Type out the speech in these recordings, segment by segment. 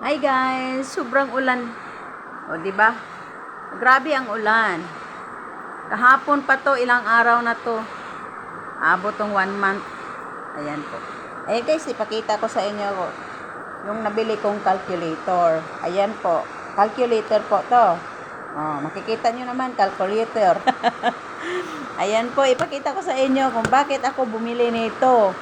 Hi guys, sobrang ulan. O, di ba? Grabe ang ulan. Kahapon pa to, ilang araw na to. Abot tong 1 month. Ayan po. Eh guys, ipakita ko sa inyo yung nabili kong calculator. Ayan po. Calculator po to. Oh, makikita nyo naman, calculator. Ayan po, ipakita ko sa inyo kung bakit ako bumili nito.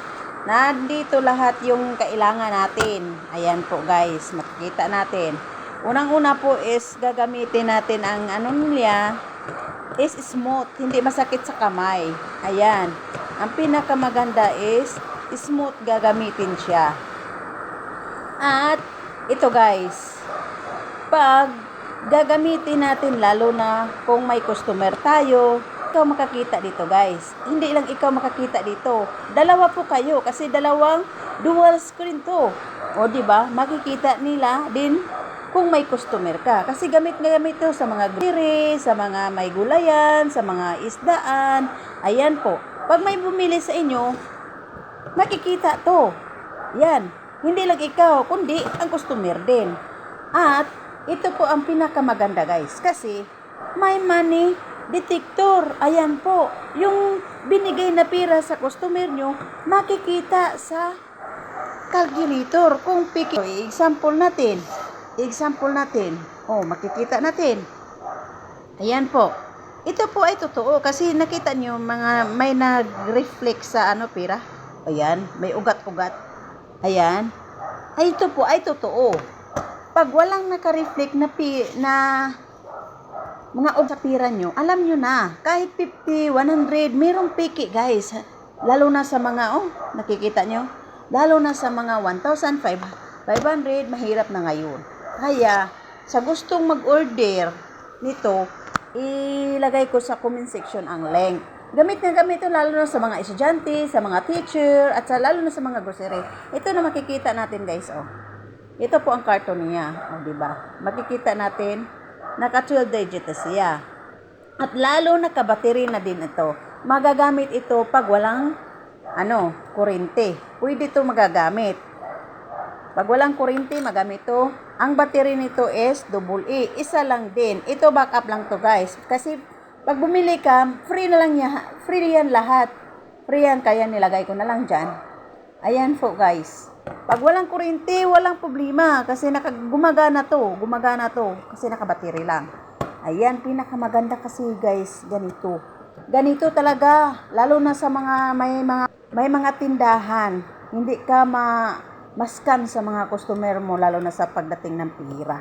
Nandito lahat yung kailangan natin. Ayan po guys, makikita natin. Unang-una po is gagamitin natin ang ano niya is smooth, hindi masakit sa kamay. Ayan. Ang pinakamaganda is smooth gagamitin siya. At ito guys, pag gagamitin natin lalo na kung may customer tayo, ikaw makakita dito guys. Hindi lang ikaw makakita dito. Dalawa po kayo kasi dalawang dual screen to. O di ba? Makikita nila din kung may customer ka. Kasi gamit to sa mga grocery, sa mga may gulayan, sa mga isdaan. Ayan po. Pag may bumili sa inyo, makikita to. Yan. Hindi lang ikaw, kundi ang customer din. At ito po ang pinakamaganda guys. Kasi may money detector. Ayan po. Yung binigay na pira sa customer nyo, makikita sa calculator. Kung piki. Example natin. Oh, makikita natin. Ayan po. Ito po ay totoo. Kasi nakita nyo, may nag-reflect sa pira. Ayan. May ugat-ugat. Ayan. Ay, ito po ay totoo. Pag walang naka-reflect na mga sa pira nyo, alam nyo na, kahit 50, 100, mayroong piki guys. Lalo na sa mga, nakikita nyo? Lalo na sa mga 1,500, mahirap na ngayon. Kaya, sa gustong mag-order nito, ilagay ko sa comment section ang link. Gamit ito lalo na sa mga estudyante, sa mga teacher, at lalo na sa mga grocery. Ito na makikita natin guys, Ito po ang carton niya, diba? Makikita natin, naka 12 digits siya. At lalo naka-battery na din ito. Magagamit ito pag walang kuryente. Pwede ito magagamit. Pag walang kuryente, magamit ito. Ang battery nito is AA. Isa lang din. Ito backup lang to guys. Kasi pag bumili ka, free na lang free yan lahat. Free yan, kaya nilagay ko na lang dyan. Ayan po guys. Pag walang kuryente, walang problema. Kasi gumagana to. Kasi nakabattery lang. Ayan, pinakamaganda kasi guys, ganito. Ganito talaga. Lalo na sa may mga tindahan. Hindi ka mascam sa mga customer mo, lalo na sa pagdating ng pira.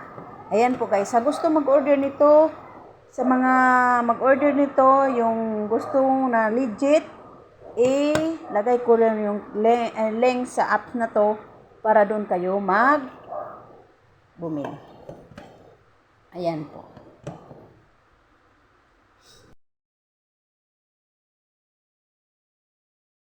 Ayan po guys, sa gusto mag-order nito, yung gustong na legit, lagay ko lang yung link sa app na to para doon kayo bumili. Ayan po.